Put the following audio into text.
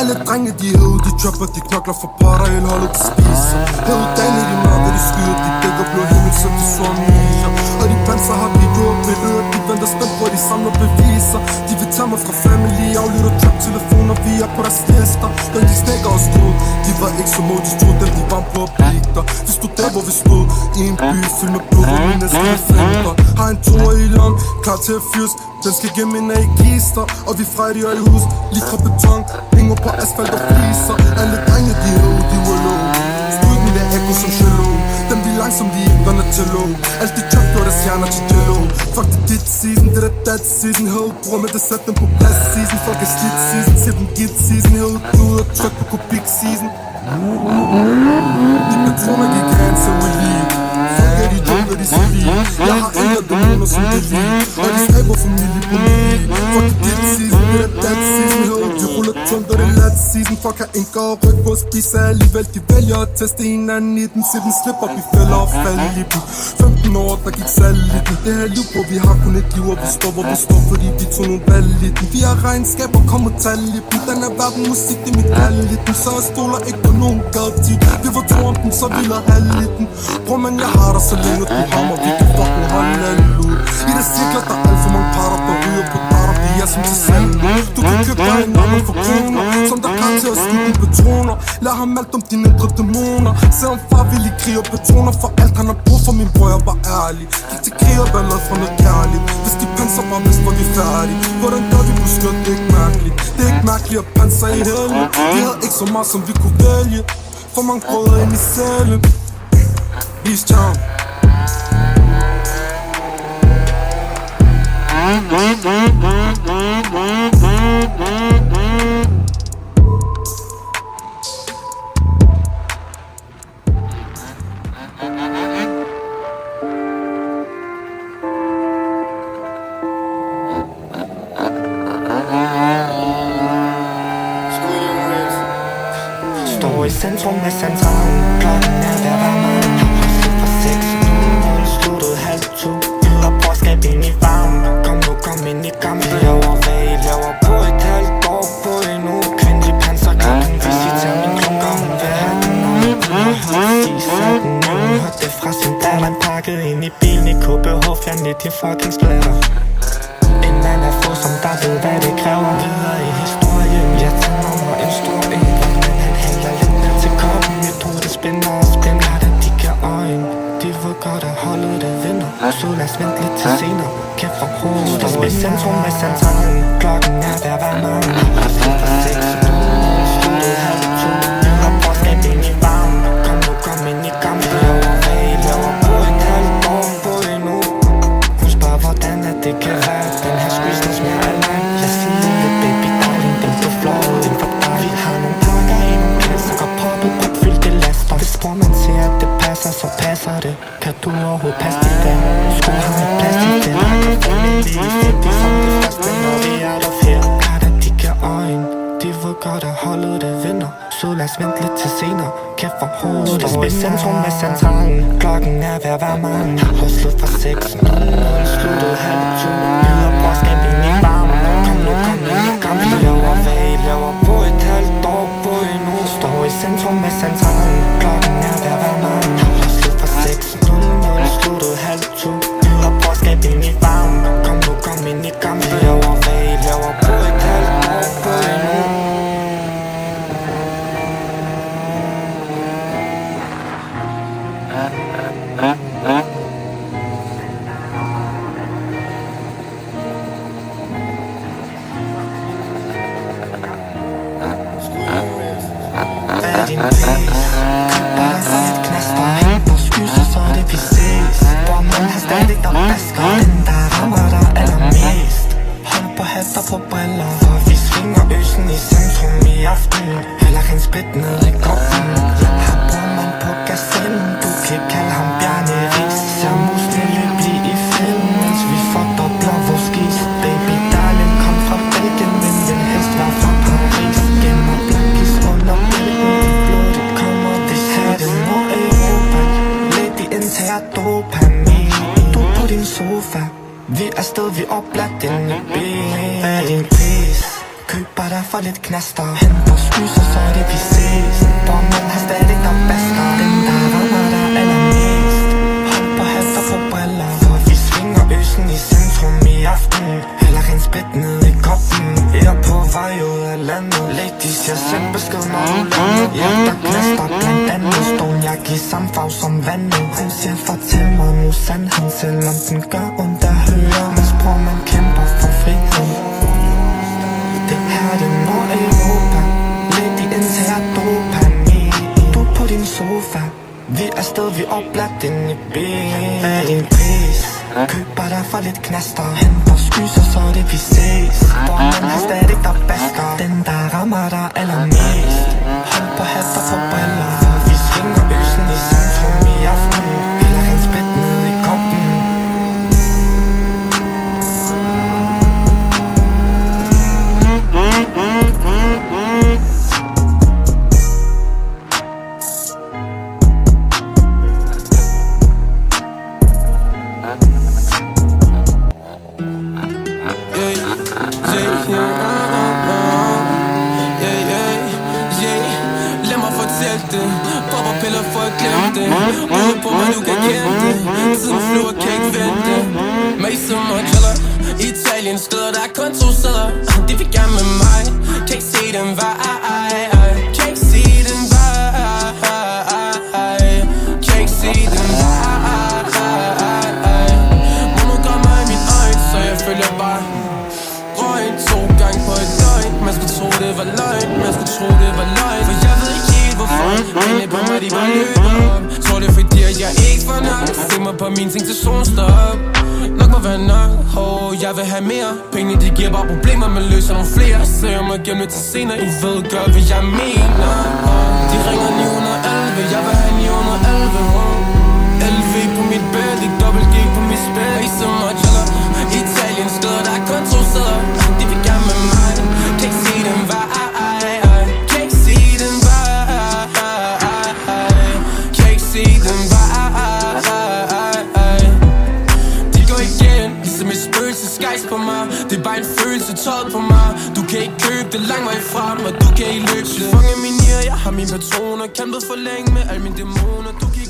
Alle drenge de herude, de dropper, de knokler for potter, elholdet de spiser. Herude dagen i de mørke, de skyder, de dækker blå himmel, så de sormiser. Og de panser har videoer og billeder, de venter spændt på, de samler beviser. De vil tage mig fra family, aflytter trap-telefoner, vi er på deres lister. Men de snækker og skrud, de var ikke så mod, de troede dem, de var på pligter. Vi stod der, hvor vi stod, i en by fyldt med blod, hvor mine næste flinter. Har en toer i lom, klar til at fyres, den skal gemme ind af i kister. Og vi frejder i hus, lige fra beton, hænger på asfalt og fliser. Alle drenge de herude, de var low, stod den der ekko som cello. Dem de langsomt, de ikke vender til lov. Alt de trap gjorde deres hjerner til jello. Fuck det dit season, det der that season. Herude bror med det sat dem på plads season. Fuck er slidt season, til dem git season. Herude ud og tryk på kubik season. De patroner gik hand så we leave. Fuck er de joker, de civil. Jeg har ændret dæmoner som det lige. Og de skaber familie på mig. Fuck det dit season, det der that season. Herude de ruller tungt og det lat season. Fuck har enker og ryg på at spise alligevel. De vælger at teste hinanden i den. Se den slip op i fælder og falde i dem. 15 år, der gik salg i den. Det her liv på, vi har kun et liv, og vi står, hvor vi står, fordi vi tog nogle valg i den. Vi har regnskaber, kom og tal i dem. Den er verden musik, det er mit kald i den. Så jeg stoler ikke på nogen gadti. Vi var to om den, så vil jeg halv i den. Bror, men jeg har dig så længe, du hammer. Vi kan fucking holde alle ud. I det cirkler, der er alt for mange parter, der ryger på darter. Vi er som til salg. Du kan købe dig en anden for kroner, som der kan til at skyde patroner. Lad ham alt om dine indre dæmoner. Se om far vil i krig og patroner. For alt han har brug for, min bror, jeg var ærlig. Gik til krig og valgte fra noget kærligt. Hvis de panser bare mest, var vi færdige. Hvordan gør vi på skørt, det er ikke mærkeligt. Det er ikke mærkeligt at panser i helgen. Vi havde ikke så meget, som vi kunne vælge. For mange brødre ind i cellen. East Town. Står i centrum af centralen. Klokken er ved at være meget. Har husket fra 6:00. Sluttet 1:30. Yder brorskab ind i varmen. Kom nu, kom ind i gang. Laver vag, laver på et halvt år. På en uge. Kvindelig panser, klokken visiterer min klunker. Hun vil have den og hun har hørt de satten. Hun hørte det fra sin datter. Pakket ind i bilen i KBH. Fjernet de fucking splatter. En mand er få, som der ved hvad det kræver. Videre i historien. Jeg tænder mig en stor en. Spænder og spænder, da de giver øjne. De ved godt at holdet det vinder. Så lad os vente lidt til senere. Kæft for hovedet. Står i centrum af centralen. Klokken er ved at være mange. Har slet for 6:00. Sluttet 1:30. Yder brorskab ind i varmen. Kom nu, kom ind i gang. Laver vag, laver på et halvt år. På en uge. Hun spørger hvordan at det kan være. Den her squeeze, den smager af lime. Jeg siger lidt baby darling. Den på flowet, den for dig. Vi har nogle pakker i nogle kasser. Og poppet på fyldte laster. Hvis bror man siger at det passer, så passer det. Kan du overhovedet passe til det? Skulle have et plads til det. Der kan få min liv. Det er som det første, når vi er der her. Klart at de giver øjne. De ved godt at holdet det vinder. Så lad os vente lidt til senere. Kæft for hovedet. Står i centrum af centralen. Klokken er ved at være mange. Har huslet fra 6:00. Sluttet 1:30. Yder brorskab ind i varmen. Kom nu, kom ind i gang. Laver vag, laver på et halvt år. På en uge. Står i centrum af centralen. Klokken er ved at være mange. Har huslet fra 6:00. Sluttet 1:30. Yder brorskab ind i varmen. Kom nu, kom ind i gang. Laver vag, laver på et halvt år. På en uge. Din pris. Køber dig for et knaster. Hæng på skyser, så det vi ses. Hvor man har stadig der basker. Den der rammer dig allermest. Hold på hatter på briller. For vi svinger øsen i centrum i aften. Heller en split ned i koppen. Her bruger man på gassen. Du kan kalde ham Bjarne Ries. Ser musene løbe i film. Mens vi fordobler vores gis. Baby darling kom fra Belgien. Men vil helst være fra Paris. Gemmer blankis under bælgen. Indtager dopamin. Du på din sofa. Vi er sted, vi opladt inde i bil. Hvad er din pris? Køber dig for for lidt knaster. Henter skyser, så er det vi ses. Bomben har stadig der basker. Den der rammer der allermest. Hold på hat og få briller, for vi svinger øsen i centrum i aften. Heller en split ned i koppen. Jeg er på vej ud af landet. Ladies, jeg sender besked når du lander. Jeg der knaster blandt andet. Stonjak i samme farve som vandet. Hun siger fortæl mig nu sandheden, selvom den gør ondt at høre. Hvis bror man kæmper for frihed. Det her det når Europa. Lady indtager dopamin. Du på din sofa. Vi er sted, vi opladt inde i ben. Hvad er din pris? Køber dig for lidt knaster. Henter skyser, så er det vi ses. Bomben har stadig der basker. Den der rammer der allermest. Hold på hat og få briller, for vi svinger øsen i centrum i aften. Heller en split ned i koppen. Lad mig fortælle det. Popper piller for at glemme det. Ude på mig, du kan kende det. Tiden flyver, kan ikke vente. Mason og Killer. Italien steder, der er kun 2 steder. De vil gerne med mig. Kan ikke se den vej. Kan ikke se den vej. Kan ikke se den vej. Monogram er i min øjne, så jeg følger bare røgn 2 gange på et døgn. Man skulle tro det var løgn. Man skulle tro det var løgn. For jeg ved ikke helt hvorfor. Pengene på mig, de bare løber op. Tror det fordi at jeg ikke får nok. Se mig på mine ting til solstop. Nok må være nok. Jeg vil have mere. Pengene de giver bare problemer. Man løser nogle flere. Så jeg må gemme det til senere. I ved godt hvad jeg mener. De ringer 911. Jeg vil have 911. LV på mit bed. Det dobbelt G på mit spil. Ikke så meget Killer. Italien steder, der er kun 2 steder. De vil gerne med mig. Kan ikke se den vej. Kan ikke se den vej. Kan ikke se den vej. De går igen, ligesom et spøgelse skejs på mig. Det er bare en følelse tøjet på mig. Du kan ikke købe det lang vej frem, og du kan ikke løbe det. Fanger min nier, jeg har mine patroner. Kæmpet for længe med alle mine dæmoner. Du kan